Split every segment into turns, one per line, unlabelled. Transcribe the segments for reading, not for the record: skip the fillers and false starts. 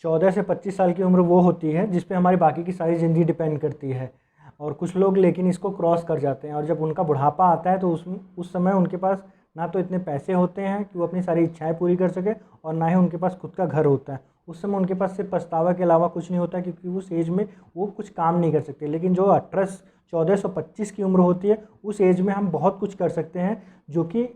14 से 25 साल की उम्र वो होती है जिस पे हमारी बाकी की सारी ज़िंदगी डिपेंड करती है। और कुछ लोग लेकिन इसको क्रॉस कर जाते हैं, और जब उनका बुढ़ापा आता है तो उस समय उनके पास ना तो इतने पैसे होते हैं कि वो अपनी सारी इच्छाएं पूरी कर सके, और ना ही उनके पास खुद का घर होता है। उस समय उनके पास सिर्फ पछतावा के अलावा कुछ नहीं होता, क्योंकि उस एज में वो कुछ काम नहीं कर सकते। लेकिन जो 1425 की उम्र होती है, उस एज में हम बहुत कुछ कर सकते हैं, जो कि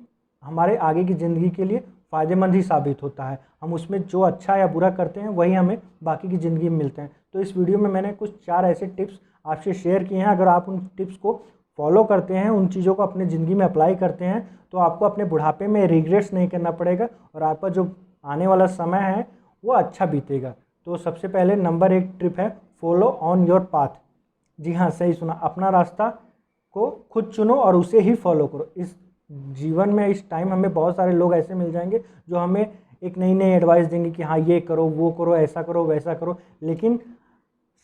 हमारे आगे की ज़िंदगी के लिए फ़ायदेमंद ही साबित होता है। हम उसमें जो अच्छा या बुरा करते हैं वही हमें बाकी की ज़िंदगी में मिलते हैं। तो इस वीडियो में मैंने कुछ 4 ऐसे टिप्स आपसे शेयर किए हैं। अगर आप उन टिप्स को फॉलो करते हैं, उन चीज़ों को अपने ज़िंदगी में अप्लाई करते हैं, तो आपको अपने बुढ़ापे में रिग्रेट्स नहीं करना पड़ेगा, और आपका जो आने वाला समय है वो अच्छा बीतेगा। तो सबसे पहले नंबर 1 टिप है, फॉलो ऑन योर पाथ। जी हाँ, सही सुना, अपना रास्ता को खुद चुनो और उसे ही फॉलो करो। इस जीवन में इस टाइम हमें बहुत सारे लोग ऐसे मिल जाएंगे जो हमें एक नई नई एडवाइस देंगे कि हाँ ये करो, वो करो, ऐसा करो, वैसा करो, लेकिन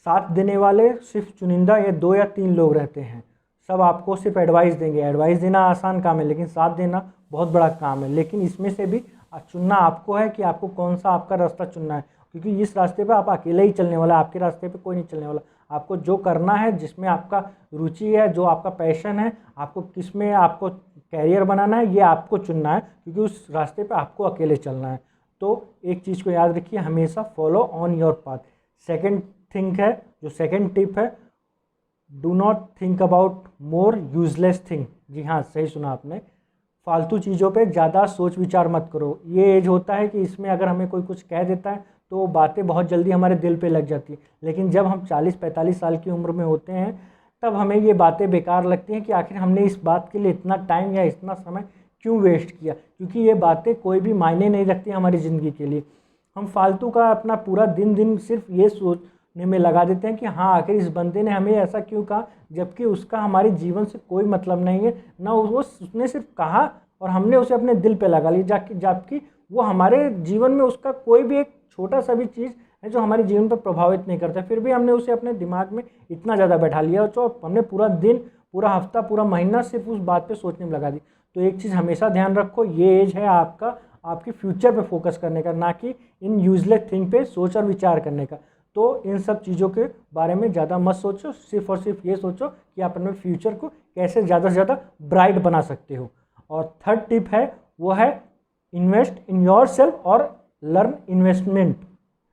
साथ देने वाले सिर्फ चुनिंदा या 2 या 3 लोग रहते हैं। सब आपको सिर्फ एडवाइस देंगे। एडवाइस देना आसान काम है, लेकिन साथ देना बहुत बड़ा काम है। लेकिन इसमें से भी चुनना आपको है कि आपको कौन सा आपका रास्ता चुनना है, क्योंकि इस रास्ते पे आप अकेले ही चलने वाला है, आपके रास्ते पे कोई नहीं चलने वाला। आपको जो करना है, जिसमें आपका रुचि है, जो आपका पैशन है, आपको किस में आपको कैरियर बनाना है, ये आपको चुनना है, क्योंकि उस रास्ते पे आपको अकेले चलना है। तो एक चीज़ को याद रखिए, हमेशा follow on your path. Second thing है, जो सेकेंड टिप है, do not think about more useless thing. जी हाँ, सही सुना आपने, फालतू चीज़ों पे ज़्यादा सोच विचार मत करो। ये एज होता है कि इसमें अगर हमें कोई कुछ कह देता है तो वो बातें बहुत जल्दी हमारे दिल पे लग जाती है। लेकिन जब हम 40-45 साल की उम्र में होते हैं, तब हमें ये बातें बेकार लगती हैं कि आखिर हमने इस बात के लिए इतना टाइम या इतना समय क्यों वेस्ट किया, क्योंकि ये बातें कोई भी मायने नहीं रखती हमारी ज़िंदगी के लिए। हम फालतू का अपना पूरा दिन सिर्फ ये सोचने में लगा देते हैं कि हाँ आखिर इस बंदे ने हमें ऐसा क्यों कहा, जबकि उसका हमारे जीवन से कोई मतलब नहीं है ना। उसने सिर्फ कहा और हमने उसे अपने दिल पे लगा लिया, जबकि वो हमारे जीवन में उसका कोई भी एक छोटा सा भी चीज़ है जो हमारे जीवन पर प्रभावित नहीं करता, फिर भी हमने उसे अपने दिमाग में इतना ज़्यादा बैठा लिया, और हमने पूरा दिन, पूरा हफ्ता, पूरा महीना सिर्फ उस बात पे सोचने में लगा दी। तो एक चीज़ हमेशा ध्यान रखो, ये एज है आपकी फ्यूचर पे फोकस करने का, ना कि इन यूजलेस थिंग पे सोच और विचार करने का। तो इन सब चीज़ों के बारे में ज़्यादा मत सोचो, सिर्फ और सिर्फ ये सोचो कि आप अपने फ्यूचर को कैसे ज़्यादा से ज़्यादा ब्राइट बना सकते हो। और थर्ड टिप है, वो है इन्वेस्ट इन योर सेल्फ और लर्न इन्वेस्टमेंट।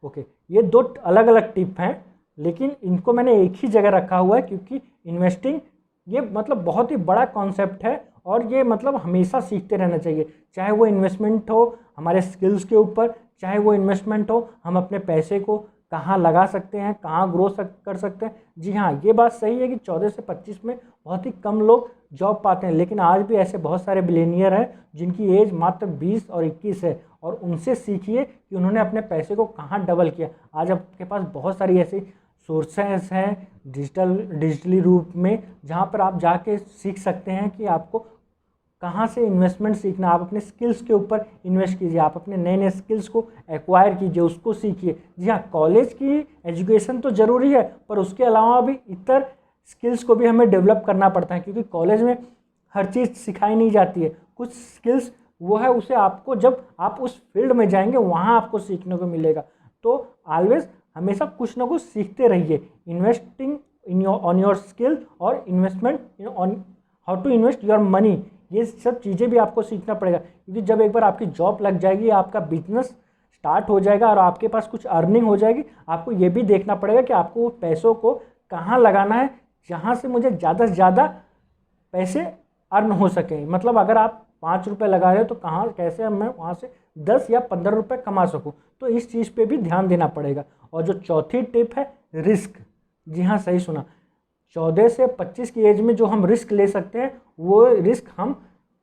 ओके, ये 2 अलग अलग टिप हैं, लेकिन इनको मैंने एक ही जगह रखा हुआ है, क्योंकि इन्वेस्टिंग ये मतलब बहुत ही बड़ा कॉन्सेप्ट है, और ये मतलब हमेशा सीखते रहना चाहिए। चाहे वो इन्वेस्टमेंट हो हमारे स्किल्स के ऊपर, चाहे वो इन्वेस्टमेंट हो हम अपने पैसे को कहाँ लगा सकते हैं, कहाँ ग्रो कर सकते हैं। जी हाँ, ये बात सही है कि 14 से 25 में बहुत ही कम लोग जॉब पाते हैं, लेकिन आज भी ऐसे बहुत सारे बिलियनियर हैं जिनकी एज मात्र 20 और 21 है, और उनसे सीखिए कि उन्होंने अपने पैसे को कहाँ डबल किया। आज आपके पास बहुत सारी ऐसी सोर्सेस हैं डिजिटली रूप में, जहाँ पर आप जाके सीख सकते हैं कि आपको कहाँ से इन्वेस्टमेंट सीखना। आप अपने स्किल्स के ऊपर इन्वेस्ट कीजिए, आप अपने नए नए स्किल्स को एक्वायर कीजिए, उसको सीखिए। जी हाँ, कॉलेज की एजुकेशन तो ज़रूरी है, पर उसके अलावा भी इतर स्किल्स को भी हमें डेवलप करना पड़ता है, क्योंकि कॉलेज में हर चीज़ सिखाई नहीं जाती है। कुछ स्किल्स वो है, उसे आपको जब आप उस फील्ड में जाएंगे वहाँ आपको सीखने को मिलेगा। तो ऑलवेज हमेशा कुछ ना कुछ सीखते रहिए। इन्वेस्टिंग ऑन योर स्किल और investment on how to invest your money, ये सब चीज़ें भी आपको सीखना पड़ेगा, क्योंकि जब एक बार आपकी जॉब लग जाएगी, आपका बिजनेस स्टार्ट हो जाएगा और आपके पास कुछ अर्निंग हो जाएगी, आपको ये भी देखना पड़ेगा कि आपको वो पैसों को कहाँ लगाना है, जहाँ से मुझे ज़्यादा से ज़्यादा पैसे अर्न हो सकें। मतलब अगर आप 5 रुपये लगा रहे हो तो कहाँ कैसे मैं वहाँ से 10 या 15 रुपये कमा सकूँ, तो इस चीज़ पे भी ध्यान देना पड़ेगा। और जो चौथी टिप है, रिस्क। जी हाँ, सही सुना, 14 से 25 की एज में जो हम रिस्क ले सकते हैं, वो रिस्क हम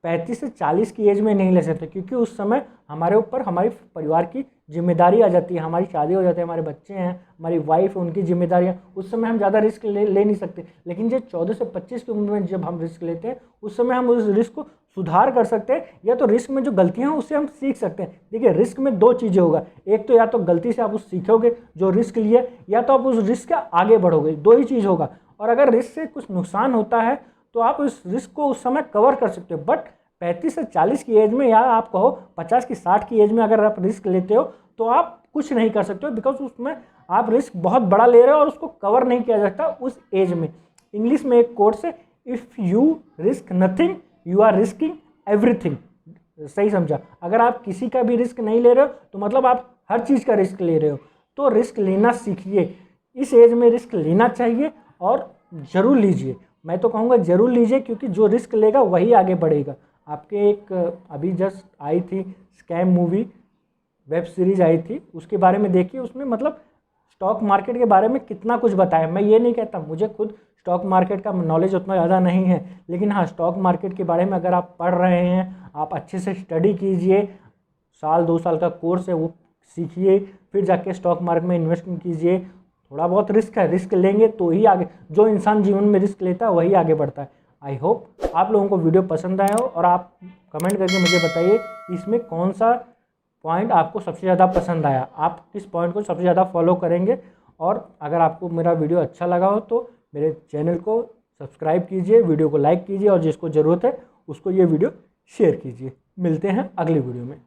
35 से 40 की एज में नहीं ले सकते, क्योंकि उस समय हमारे ऊपर हमारी परिवार की जिम्मेदारी आ जाती है, हमारी शादी हो जाती है, हमारे बच्चे हैं, हमारी वाइफ, उनकी जिम्मेदारियाँ, उस समय हम ज़्यादा रिस्क ले नहीं सकते। लेकिन जो 14 से 25 की उम्र में जब हम रिस्क लेते हैं, उस समय हम उस रिस्क को सुधार कर सकते हैं, या तो रिस्क में जो गलतियाँ हैं उससे हम सीख सकते हैं। देखिए, रिस्क में 2 चीज़ें होगा, एक तो या तो गलती से आप उस सीखोगे जो रिस्क लिए, या तो आप उस रिस्क से आगे बढ़ोगे, 2 ही चीज़ होगा। और अगर रिस्क से कुछ नुकसान होता है तो आप उस रिस्क को उस समय कवर कर सकते हो, बट 35 से 40 की एज में, या आप कहो 50 की 60 की एज में अगर आप रिस्क लेते हो, तो आप कुछ नहीं कर सकते हो, बिकॉज उसमें आप रिस्क बहुत बड़ा ले रहे हो और उसको कवर नहीं किया जा सकता उस एज में। इंग्लिश में एक कोट्स है, if you risk nothing you are risking everything. सही समझा? अगर आप किसी का भी रिस्क नहीं ले रहे हो तो मतलब आप हर चीज़ का रिस्क ले रहे हो। तो रिस्क लेना सीखिए, इस एज में रिस्क लेना चाहिए और ज़रूर लीजिए। मैं तो कहूँगा ज़रूर लीजिए, क्योंकि जो रिस्क लेगा वही आगे बढ़ेगा। आपके एक अभी जस्ट आई थी स्कैम मूवी, वेब सीरीज आई थी, उसके बारे में देखिए। उसमें मतलब स्टॉक मार्केट के बारे में कितना कुछ बताया। मैं ये नहीं कहता, मुझे खुद स्टॉक मार्केट का नॉलेज उतना ज़्यादा नहीं है, लेकिन हाँ, स्टॉक मार्केट के बारे में अगर आप पढ़ रहे हैं, आप अच्छे से स्टडी कीजिए, साल 2 साल का कोर्स है वो सीखिए, फिर जाके स्टॉक मार्केट में इन्वेस्टमेंट कीजिए। थोड़ा बहुत रिस्क है, रिस्क लेंगे तो ही आगे, जो इंसान जीवन में रिस्क लेता है वही आगे बढ़ता है। आई होप आप लोगों को वीडियो पसंद आया हो, और आप कमेंट करके मुझे बताइए इसमें कौन सा पॉइंट आपको सबसे ज़्यादा पसंद आया, आप किस पॉइंट को सबसे ज़्यादा फॉलो करेंगे। और अगर आपको मेरा वीडियो अच्छा लगा हो तो मेरे चैनल को सब्सक्राइब कीजिए, वीडियो को लाइक कीजिए, और जिसको ज़रूरत है उसको ये वीडियो शेयर कीजिए। मिलते हैं अगली वीडियो में।